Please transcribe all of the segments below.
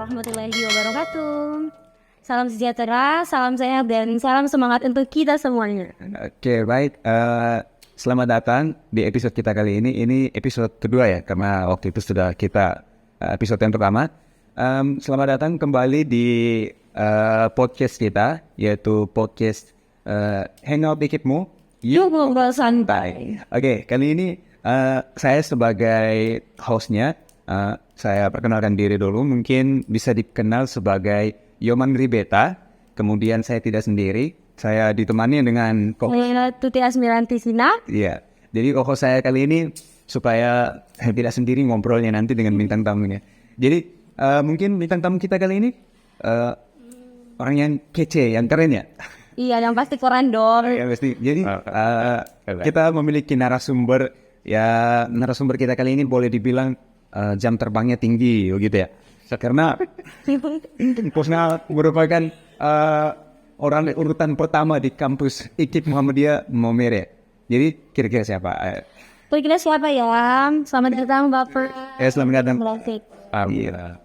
warahmatullahi wabarakatuh. Salam sejahtera, salam sehat, dan salam semangat untuk kita semuanya. Oke, baik. Selamat datang di episode kita kali ini. Ini episode kedua ya, karena waktu itu sudah kita episode yang pertama. Selamat datang kembali di podcast kita, yaitu podcast Hangout Dikitmu. Yuk ngobrol santai. Oke, kali ini saya sebagai hostnya, saya perkenalkan diri dulu. Mungkin bisa dikenal sebagai Yoman Ribeta. Kemudian saya tidak sendiri, saya ditemani dengan Saya Tuti Asmiranti Sina. Iya, jadi host saya kali ini supaya tidak sendiri ngobrolnya nanti dengan bintang tamunya. Jadi mungkin bintang tamu kita kali ini orang yang kece, yang keren ya. Iya, yang pasti keren dong. Ya pasti. Jadi kita memiliki narasumber kita kali ini boleh dibilang jam terbangnya tinggi, begitu ya. Karena Pusna merupakan orang urutan pertama di kampus IKIP Muhammadiyah Maumere. Jadi kira-kira siapa? Kira-kira siapa ya? Selamat datang Bapak. Selamat datang.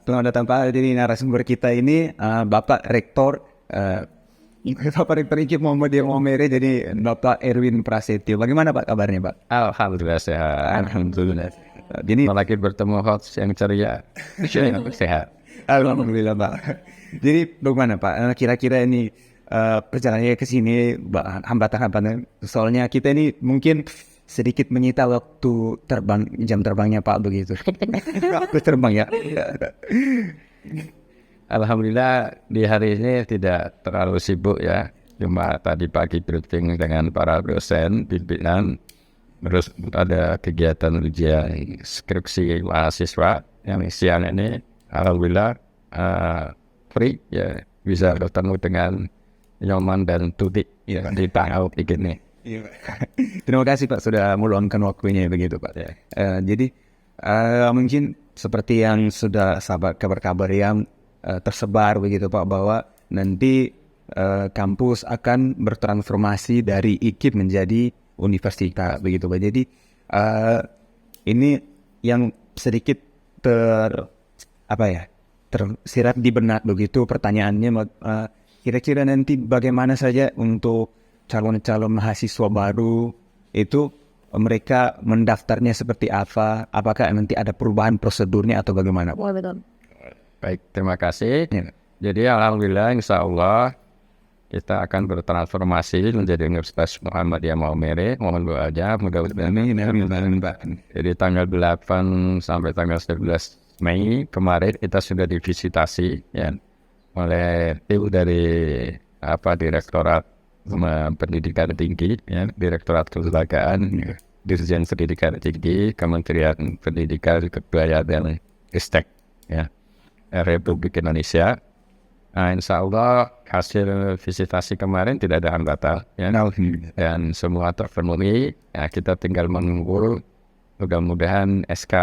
Selamat datang Pak. Jadi narasumber kita ini Bapak Rektor IKIP Muhammadiyah Maumere, jadi Bapak Erwin Prasetyo. Bagaimana Pak kabarnya Pak? Alhamdulillah sehat. Alhamdulillah. Jadi lagi bertemu host yang ceria, sehat. Alhamdulillah Pak. Jadi bagaimana Pak? Kira-kira ini perjalanannya ke sini hambatan-hambatan. Soalnya kita ini mungkin sedikit menyita waktu terbang, jam terbangnya Pak begitu. Waktu terbang ya. Alhamdulillah di hari ini tidak terlalu sibuk ya. Cuma tadi pagi briefing dengan para dosen, pimpinan. Terus ada kegiatan ujian skripsi mahasiswa yang siang ini. Alhamdulillah free ya, bisa bertemu dengan Yoman dan Tuti ya, di tanggal ini. Terima kasih Pak sudah meluangkan waktunya begitu Pak. Jadi mungkin seperti yang sudah kabar-kabar yang tersebar begitu Pak, bahwa nanti kampus akan bertransformasi dari IKIP menjadi universitas begitu Pak. Jadi ini yang sedikit tersirat di benak begitu pertanyaannya. Kira-kira nanti bagaimana saja untuk calon-calon mahasiswa baru itu, mereka mendaftarnya seperti apa? Apakah nanti ada perubahan prosedurnya atau bagaimana? Oh, betul. Baik, terima kasih. Jadi alhamdulillah insya Allah kita akan bertransformasi menjadi Universitas Muhammadiyah Maumere. Mohon doanya, mudah-mudahan. Jadi tanggal 8 sampai tanggal 11 Mei kemarin kita sudah divisitasi ya oleh tim dari Direktorat Pendidikan Tinggi, ya, Direktorat Kelembagaan, Dirjen Pendidikan Tinggi, Kementerian Pendidikan, Kebudayaan dan Ristek, ya, Republik Indonesia. Nah, insya Allah hasil visitasi kemarin tidak ada hambatan, ya, dan semua terpenuhi. Ya, kita tinggal menunggu mudah-mudahan SK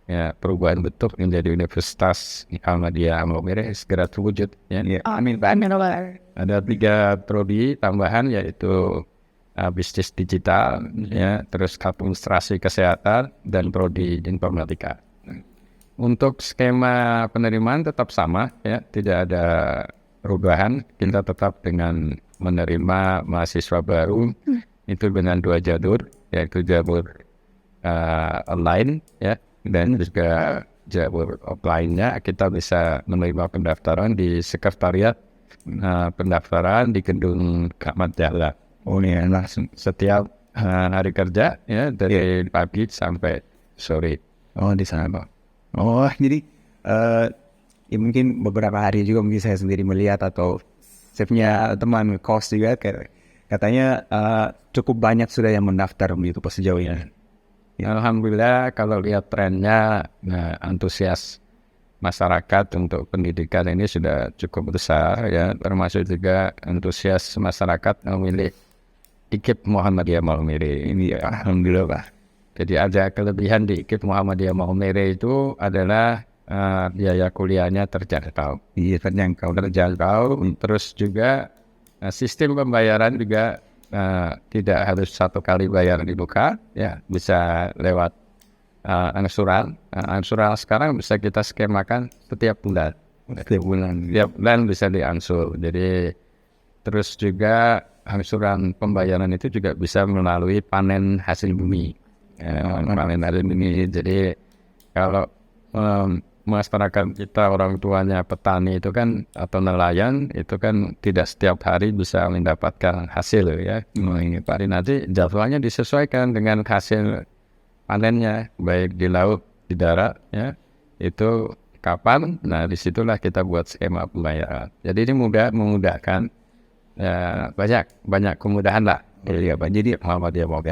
ya, perubahan bentuk menjadi Universitas Muhammadiyah Maumere segera terwujud. Ya. Amin. Ada 3 prodi tambahan, yaitu bisnis digital, ya, terus administrasi kesehatan dan prodi informatika. Untuk skema penerimaan tetap sama, ya, tidak ada perubahan. Kita tetap dengan menerima mahasiswa baru itu dengan 2 jalur, yaitu jalur online, ya, dan juga jalur offline-nya. Kita bisa menerima pendaftaran di sekretariat pendaftaran di gedung Ahmad Dahlan. Langsung setiap hari kerja, ya, dari pagi sampai sore. Di sana Pak. Jadi ya mungkin beberapa hari juga mungkin saya sendiri melihat, atau saya punya teman kos juga katanya cukup banyak sudah yang mendaftar begitu Pak sejauh ini. Alhamdulillah kalau lihat trennya, antusias masyarakat untuk pendidikan ini sudah cukup besar, ya, termasuk juga antusias masyarakat memilih IKIP Muhammadiyah Maumere ini, ya. Alhamdulillah Pak. Jadi ada kelebihan di IKIP Muhammadiyah Maumere itu adalah biaya kuliahnya terjangkau. Terus juga sistem pembayaran juga tidak harus satu kali bayar di muka, ya, bisa lewat angsuran. Angsuran sekarang bisa kita skemakan setiap bulan. Setiap bulan. Tiap bulan bisa diangsur. Jadi terus juga angsuran pembayaran itu juga bisa melalui panen hasil bumi. Panen hasil bumi. Jadi kalau masyarakat kita orang tuanya petani itu kan atau nelayan itu kan tidak setiap hari bisa mendapatkan hasil ya. Ini Pak nanti jadwalnya disesuaikan dengan hasil panennya baik di laut di darat ya. Itu kapan? Nah disitulah kita buat skema pembayaran. Jadi ini memudahkan ya, banyak kemudahan lah. Iya Pak. Jadi Muhammadiyah mau.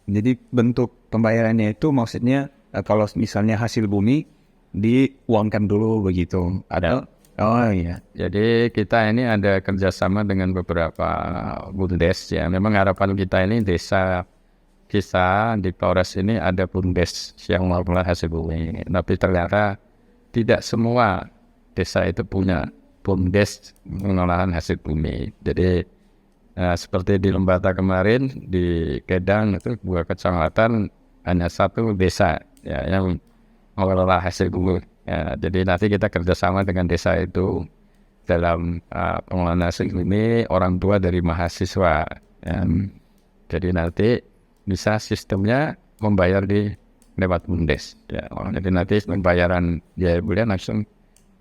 jadi bentuk pembayarannya itu maksudnya kalau misalnya hasil bumi diuangkan dulu begitu. Ada. Oh iya. Jadi kita ini ada kerjasama dengan beberapa BUMDes ya. Memang harapan kita ini desa kita di Flores ini ada BUMDes yang mengelola hasil bumi. Tapi ternyata tidak semua desa itu punya BUMDes pengolahan hasil bumi. Jadi seperti di Lembata kemarin di Kedang itu 2 kecamatan hanya 1 desa ya yang mengelola hasil bumi. Ya, jadi nanti kita kerjasama dengan desa itu dalam pengelolaan hasil bumi orang tua dari mahasiswa. Ya. Jadi nanti bisa sistemnya membayar di lewat BUMDes. Ya. Jadi nanti pembayaran biaya bulan langsung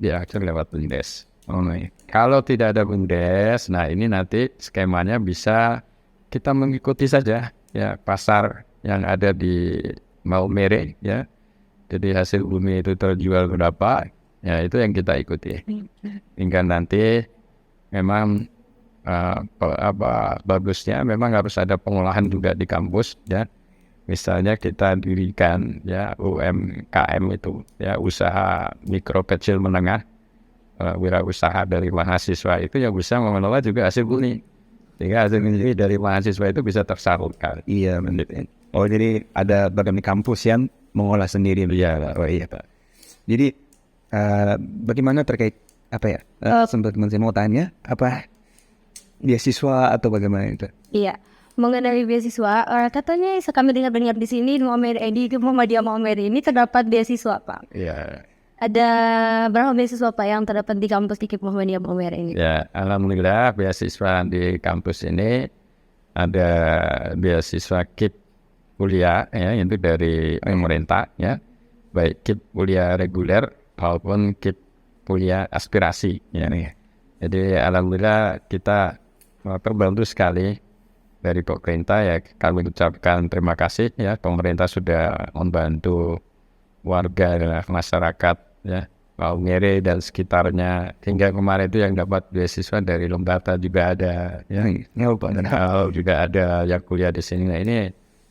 diatur lewat BUMDes. Kalau tidak ada BUMDes, nah ini nanti skemanya bisa kita mengikuti saja ya pasar yang ada di Maumere ya. Jadi hasil bumi itu terjual berapa, ya itu yang kita ikuti. Hingga nanti memang bagusnya memang harus ada pengolahan juga di kampus ya. Misalnya kita dirikan ya UMKM itu ya usaha mikro kecil menengah wirausaha dari mahasiswa itu yang bisa mengelola juga hasil bumi. Sehingga hasil bumi dari mahasiswa itu bisa tersalurkan. Iya benar. Oh jadi ada bagian kampus yang mengolah sendiri. Iya, oh iya Pak. Jadi bagaimana terkait apa ya? Sempat mau tanya apa beasiswa atau bagaimana itu? Iya, mengenai beasiswa, katanya kami dengar di sini di Muhammadiyah Maumere ini terdapat beasiswa Pak. iya. Ada berapa beasiswa Pak yang terdapat di kampus IKIP Muhammadiyah Maumere ini? Ya, alhamdulillah beasiswa di kampus ini ada beasiswa KIP kuliah ya itu dari pemerintah ya, baik KIP kuliah reguler maupun KIP kuliah aspirasi ya. Jadi alhamdulillah kita terbantu sekali dari pemerintah ya, kami ucapkan terima kasih ya, pemerintah sudah membantu warga dan masyarakat ya Maumere dan sekitarnya. Hingga kemarin itu yang dapat beasiswa dari Lembata juga ada ya, juga ada yang kuliah di sini. Nah ini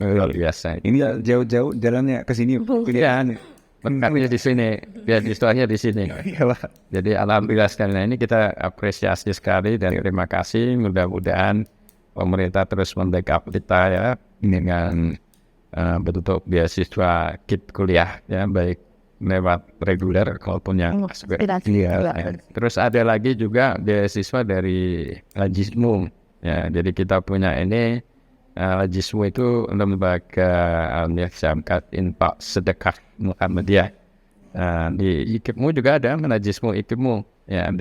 luar biasa. Ini jauh-jauh jalannya ke sini kuliahan. Berkatnya di sini, beasiswanya di sini. Jadi alhamdulillah sekali. Nah ini kita apresiasi sekali dan terima kasih. Mudah-mudahan pemerintah terus membackup kita ya dengan bentuk beasiswa KIP kuliah ya, baik lewat reguler maupun yang aspirasi. Terus ada lagi juga beasiswa dari Lajismu ya. Jadi kita punya ini Lajismu itu lembaga zakat infak sedekah Muhammadiyah. Di IKIPmu juga ada Lajismu IKIPmu ya.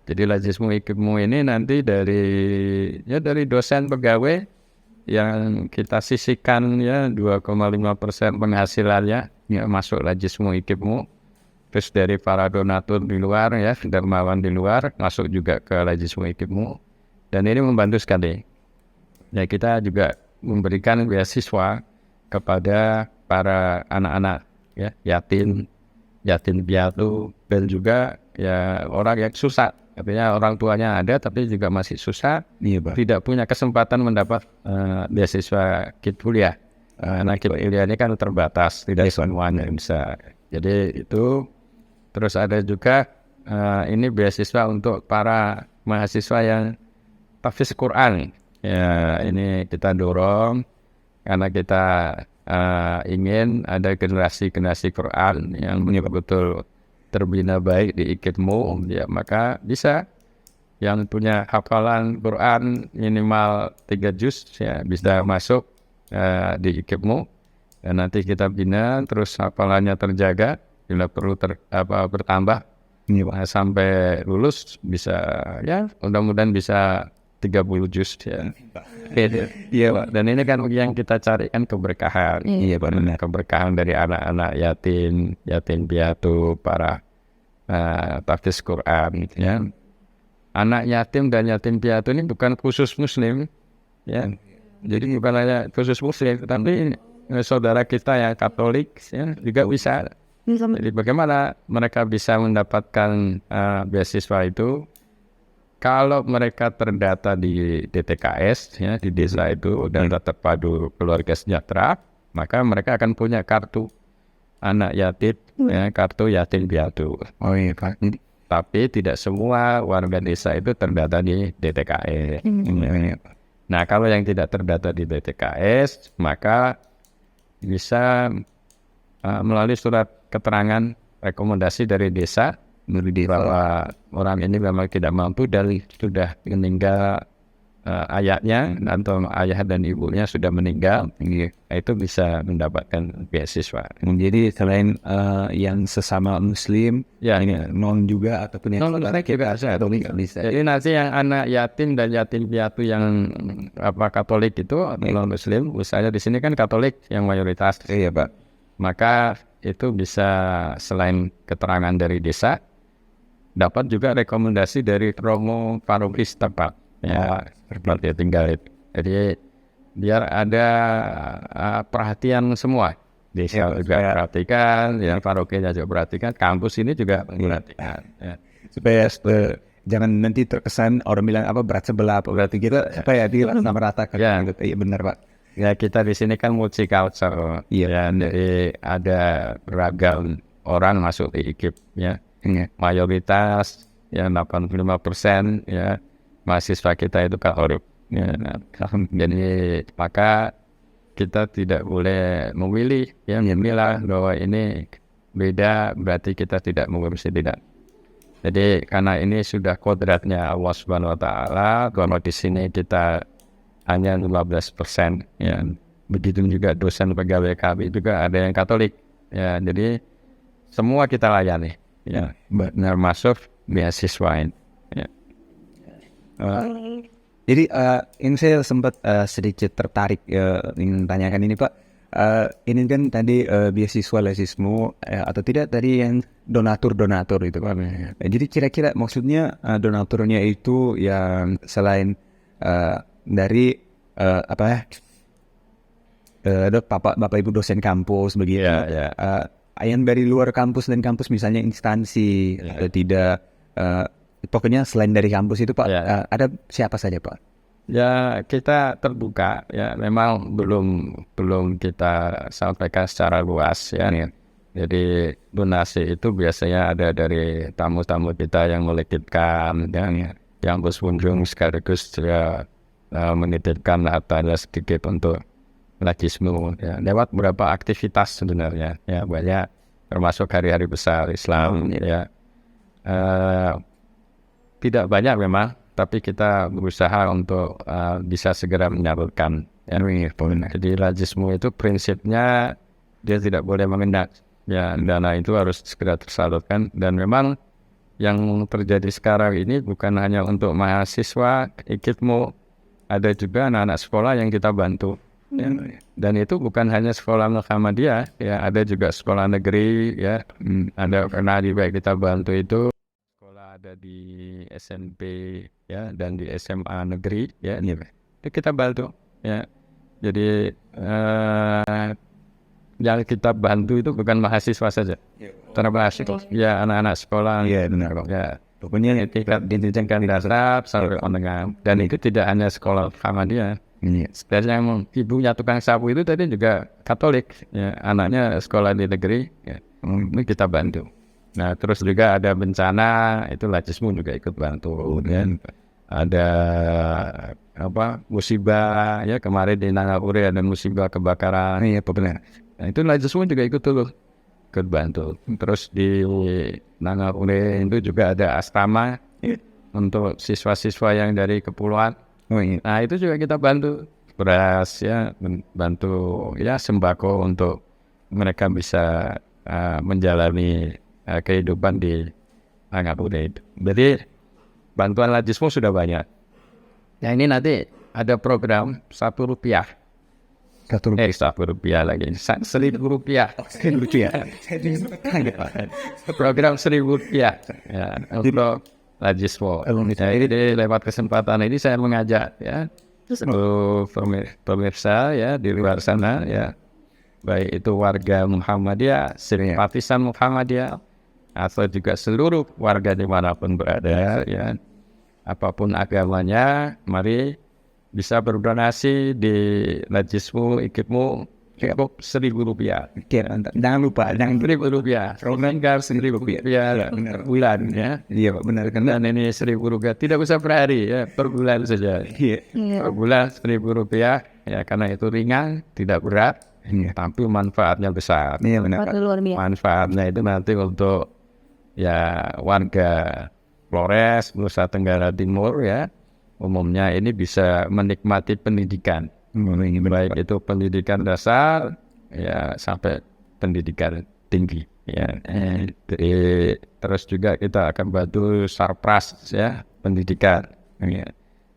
Jadi Lajismu IKIPmu ini nanti dari dosen pegawai yang kita sisihkan ya 2,5% penghasilannya ya masuk Lajismu IKIPmu. Terus dari para donatur di luar ya, dermawan di luar masuk juga ke Lajismu IKIPmu. Dan ini membantu sekali. Ya kita juga memberikan beasiswa kepada para anak-anak ya yatim piatu dan juga ya orang yang susah. Artinya orang tuanya ada tapi juga masih susah, tidak punya kesempatan mendapat beasiswa KIP kuliah. Nah KIP kuliah ini kan terbatas, tidak semuanya bisa. Jadi itu terus ada juga ini beasiswa untuk para mahasiswa yang tahfiz Quran. Ya ini kita dorong karena kita ingin ada generasi Quran yang betul-betul terbina baik di IKIPmu ya, maka bisa yang punya hafalan Quran minimal 3 juz ya bisa masuk di IKIPmu dan nanti kita bina terus hafalannya terjaga bila perlu bertambah Iya, Pak. Sampai lulus bisa ya mudah-mudahan bisa 30 juz ya. Iya, Pak. Dan ini kan yang kita cari kan keberkahan. Iya, Pak, benar. Keberkahan dari anak-anak yatim, yatim piatu, para tahfiz Quran ya. Anak yatim dan yatim piatu ini bukan khusus muslim ya. Jadi bukan hanya khusus muslim, tapi saudara kita yang Katolik ya juga bisa. Jadi bagaimana mereka bisa mendapatkan beasiswa itu? Kalau mereka terdata di DTKS ya, di desa itu dan terpadu keluarga sejahtera, maka mereka akan punya kartu anak yatim ya, kartu yatim piatu. Oh iya, Pak. Tapi tidak semua warga desa itu terdata di DTKS. Iya, Pak. Nah, kalau yang tidak terdata di DTKS, maka bisa melalui surat keterangan rekomendasi dari desa bahwa orang ini memang tidak mampu dan sudah meninggal ayahnya atau ayah dan ibunya sudah meninggal, itu bisa mendapatkan beasiswa. Jadi selain yang sesama muslim, Ya, ini non juga ataupun yang non-muslim juga bisa. atau nggak bisa. Jadi nanti yang anak yatim dan yatim piatu yang Katolik itu non muslim, misalnya di sini kan Katolik yang mayoritas. Iya, Pak. Maka itu bisa selain keterangan dari desa, dapat juga rekomendasi dari romo paroki setempat ya, tempat dia tinggal itu. Jadi biar ada perhatian semua. Desa juga perhatikan, yang parokinya juga perhatikan, kampus ini juga perhatikan. Ya. Supaya jangan nanti terkesan orang bilang apa berat sebelah apa berarti kita supaya dirasa meratakan. Ya. Iya, benar, Pak. Ya, kita di sini kan multicultural. Iya. Ya, jadi ada beragam orang masuk di IKIP ya. Mayoritas ya 85% ya mahasiswa kita itu Katolik. Ya, jadi maka kita tidak boleh memilih ya, memilah bahwa ini beda berarti kita tidak mengurusi, tidak. Jadi karena ini sudah kodratnya Allah Subhanahu wa taala, kalau di sini kita hanya 15% ya. Begitu juga dosen pegawai kami juga ada yang Katolik. Ya, jadi semua kita layani ya, benar masuk beasiswa ini. Ya. Jadi ini saya sempat sedikit tertarik ingin tanyakan ini, Pak. Ini kan tadi beasiswa lesismu atau tidak tadi yang donatur itu, Pak. Jadi kira-kira maksudnya donaturnya itu yang selain dari bapak ibu dosen kampus begitu, yang dari luar kampus dan kampus misalnya instansi atau tidak, pokoknya selain dari kampus itu, Pak, ada siapa saja, Pak? Ya, kita terbuka ya, memang belum kita sampaikan secara luas ya. Jadi donasi itu biasanya ada dari tamu-tamu kita yang menitipkan yang berkunjung sekaligus ya, menitipkan hartanya sedikit untuk lajismu ya, lewat beberapa aktivitas sebenarnya ya, banyak termasuk hari-hari besar Islam ya. Tidak banyak memang, tapi kita berusaha untuk bisa segera menyalurkan ya. Jadi lajismu itu prinsipnya dia tidak boleh mengendap ya, dana itu harus segera tersalurkan. Dan memang yang terjadi sekarang ini bukan hanya untuk mahasiswa IKIPmu, ada juga anak-anak sekolah yang kita bantu. Ya. Dan itu bukan hanya sekolah Muhammadiyah ya, ada juga sekolah negeri ya. Ada pernah juga kita bantu itu sekolah ada di SMP ya dan di SMA negeri ya. Itu kita bantu ya. Jadi yang kita bantu itu bukan mahasiswa saja, termasuk ya anak-anak sekolah. Iya, benar, Pak. Ya, pokoknya tingkat pendidikan dasar sampai menengah, dan itu tidak hanya sekolah Muhammadiyah. Dan yang ibunya tukang sapu itu tadi juga Katolik, ya, anaknya sekolah di negeri, ya, ini kita bantu. Nah, terus juga ada bencana, itu lajismu juga ikut bantu. Dan ada musibah, ya kemarin di Nangapure ada musibah kebakaran. Iya, benar. Nah, itu lajismu juga ikut bantu. Terus di Nangapure itu juga ada asrama untuk siswa-siswa yang dari kepulauan. Nah, itu juga kita bantu beras ya, bantu ya sembako untuk mereka bisa menjalani kehidupan di sangat mudah itu. Jadi bantuan Lajismo sudah banyak. Nah ini nanti ada program Rp1. Rp1 lagi. Rp1.000. Lucu ya. Program Rp1.000 ya, untuk Lajismo. Nah, ini lewat kesempatan ini saya mengajak ya seluruh pemirsa ya di luar sana ya, baik itu warga Muhammadiyah, simpatisan Muhammadiyah, atau juga seluruh warga dimanapun berada ya, apapun agamanya, mari bisa berdonasi di Lajismo Ikipmu cukup Rp1.000. Oke, jangan lupa, jangan Rp1.000. Program Rp1.000 per bulan ya. Iya Pak, benar kan? Dan ini Rp1.000 tidak usah per hari ya, per bulan saja. Iya. Per bulan Rp1.000 ya, karena itu ringan, tidak berat, tapi manfaatnya besar. Iya benar Pak. Luar biasa. Manfaatnya itu nanti untuk ya warga Flores, Nusa Tenggara Timur ya, umumnya ini bisa menikmati pendidikan. Baik itu pendidikan dasar ya sampai pendidikan tinggi ya. Jadi, terus juga kita akan bantu sarpras ya, pendidikan ya.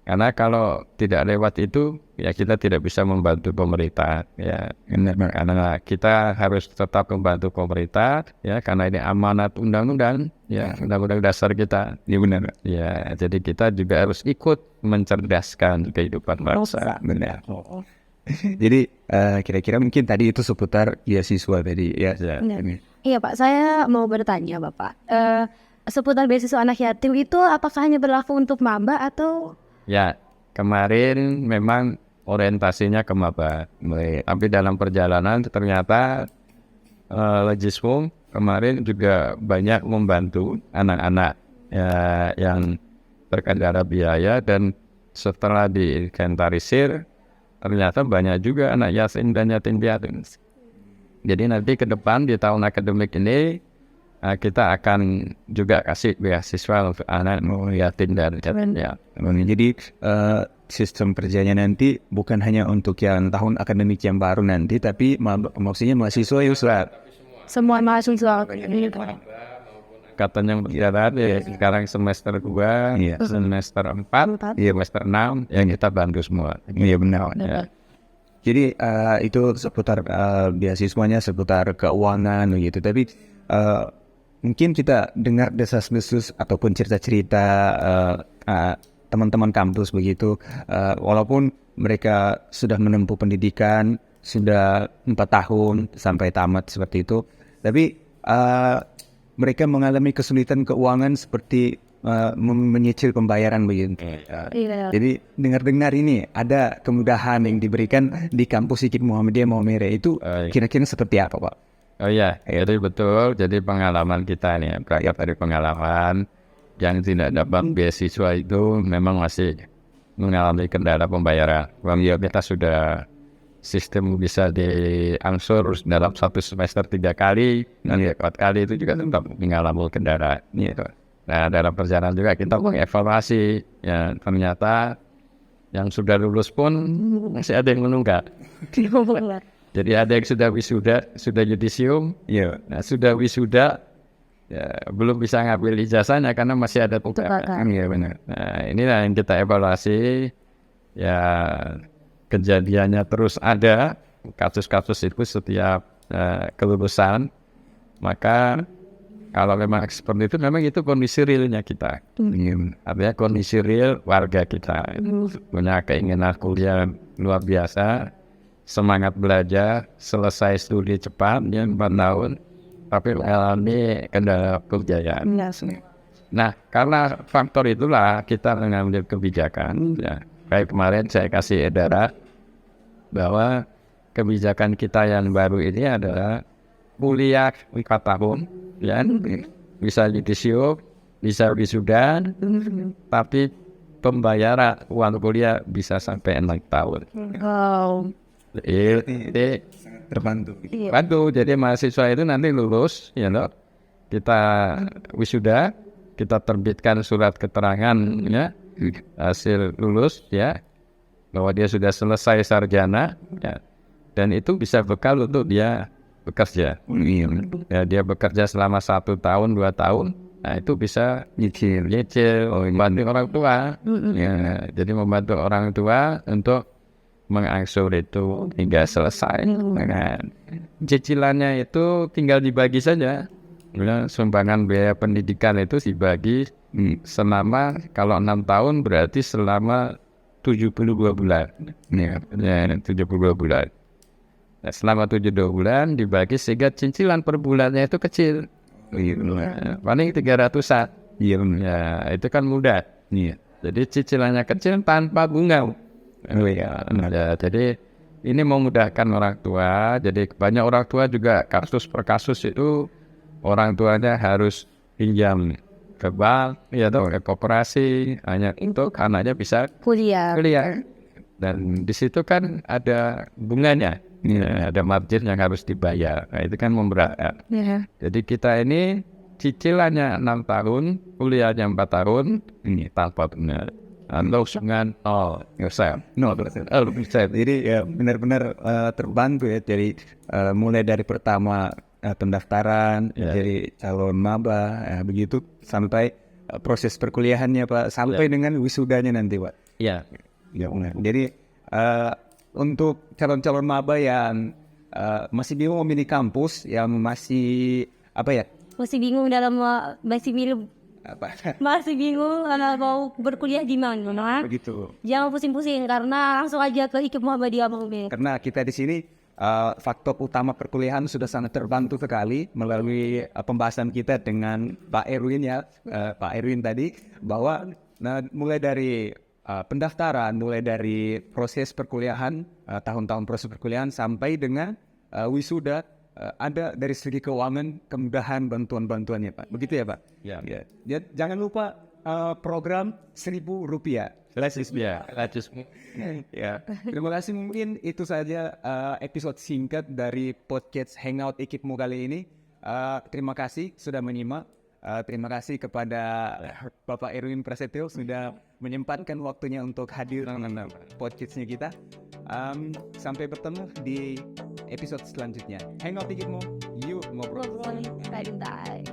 Karena kalau tidak lewat itu ya kita tidak bisa membantu pemerintah ya. Karena kita harus tetap membantu pemerintah ya, karena ini amanat undang-undang ya, undang-undang dasar kita. Iya benar. Ya, jadi kita juga harus ikut mencerdaskan kehidupan bangsa. Benar. Jadi kira-kira mungkin tadi itu seputar beasiswa tadi ya. Benar. Iya Pak, saya mau bertanya Bapak, seputar beasiswa anak yatim itu apakah hanya berlaku untuk maba atau? Ya, kemarin memang orientasinya ke maba, tapi dalam perjalanan ternyata Lajismo kemarin juga banyak membantu anak-anak ya, yang terkendala biaya, dan setelah diinventarisir ternyata banyak juga anak yatim dan yatim piatu. Jadi nanti ke depan di tahun akademik ini kita akan juga kasih beasiswa untuk anak yatim dan yatim piatu. Jadi sistem kerjanya nanti bukan hanya untuk yang tahun akademik yang baru nanti, tapi maksudnya mahasiswa ya Ustaz. Semua mahasiswa. Katanya berjalan ya, sekarang semester 2, semester 4, semester 6 yang kita bantu semua. Iya benar. Ya. Jadi itu seputar beasiswanya, seputar keuangan gitu. Tapi mungkin kita dengar desas-desus ataupun cerita-cerita teman-teman kampus begitu, walaupun mereka sudah menempuh pendidikan sudah 4 tahun sampai tamat seperti itu, tapi mereka mengalami kesulitan keuangan seperti menyicil pembayaran begitu. Iya. Jadi dengar-dengar ini ada kemudahan yang diberikan di kampus IKIP Muhammadiyah Maumere itu kira-kira seperti apa Pak? Oh iya, itu betul. Jadi pengalaman kita nih, berangkat dari pengalaman yang tidak dapat beasiswa itu memang masih mengalami kendala pembayaran. Kita sudah sistem bisa diangsur dalam 1 semester 3 kali, dan 4 kali itu juga tetap mengalami kendala. Nah, dalam perjalanan juga kita mengevaluasi, ya ternyata yang sudah lulus pun masih ada yang menunggak. Jadi ada yang sudah wisuda, sudah yudisium, nah sudah wisuda, ya belum bisa ngambil ijazahnya karena masih ada tunggakan. Iya benar. Nah, inilah yang kita evaluasi. Ya kejadiannya terus ada, kasus-kasus itu setiap kelulusan. Maka kalau memang seperti itu, memang itu kondisi realnya kita. Artinya kondisi real warga kita. Punya keinginan kuliah luar biasa, semangat belajar, selesai studi cepat, ya 4 tahun, tapi mengalami kendala kebiayaan. Nah, karena faktor itulah kita mengambil kebijakan. Ya, kayak kemarin saya kasih edaran bahwa kebijakan kita yang baru ini adalah kuliah 4 tahun, ya, bisa yudisium, bisa wisuda, tapi pembayaran uang kuliah bisa sampai 6 tahun. Wow. Jadi Terbantu. bantu, jadi mahasiswa itu nanti lulus, ya loh, kita wisuda, kita terbitkan surat keterangan, ya, hasil lulus, ya, bahwa dia sudah selesai sarjana, ya, dan itu bisa bekal untuk dia bekerja. Ya, dia bekerja selama 1 tahun, 2 tahun, Nah itu bisa nyicil, membantu orang tua. Ya, jadi membantu orang tua untuk mengangsur itu hingga selesai. Nah, cicilannya itu tinggal dibagi saja. Ya, sumbangan biaya pendidikan itu dibagi selama, kalau 6 tahun berarti selama 72 bulan. Ya, 72 bulan. Nah, selama 72 bulan dibagi sehingga cicilan per bulannya itu kecil. Paling 300-an. Ya, itu kan mudah. Jadi cicilannya kecil tanpa bunga. Ya, jadi ini memudahkan orang tua. Jadi banyak orang tua juga kasus per kasus itu orang tuanya harus pinjam ke bank, ya atau ke koperasi hanya untuk anaknya bisa Kuliah. Dan di situ kan ada bunganya, ada margin yang harus dibayar. Nah, itu kan memberatkan. Jadi kita ini cicilannya 6 tahun, kuliahnya 4 tahun, ini tanpa bunga. Atau dengan 0%. Jadi ya benar-benar terbantu ya. Jadi mulai dari pertama pendaftaran, jadi calon maba, begitu sampai proses perkuliahannya Pak, sampai dengan wisudanya nanti Pak. ya, Benar. Jadi untuk calon-calon maba yang masih bingung memilih kampus, yang masih Masih bingung masih bingung karena mau berkuliah di mana. begitu. Jangan pusing-pusing karena langsung aja ke IKIP Muhammadiyah Maumere. Karena kita di sini faktor utama perkuliahan sudah sangat terbantu sekali melalui pembahasan kita dengan Pak Erwin Pak Erwin tadi, bahwa mulai dari pendaftaran, mulai dari proses perkuliahan, tahun-tahun proses perkuliahan sampai dengan wisuda, ada dari segi keuangan kemudahan bantuan-bantuannya Pak. Begitu ya Pak? Ya. Jangan lupa program Rp1.000. Ya. Terima kasih, mungkin itu saja episode singkat dari podcast Hangout Ikipmu kali ini. Terima kasih sudah menyimak. Terima kasih kepada Bapak Erwin Prasetyo sudah menyempatkan waktunya untuk hadir dalam podcastnya kita. Sampai bertemu di episode selanjutnya. Hangout Ikipmu, yuk ngobrol. Ngobrol, santai.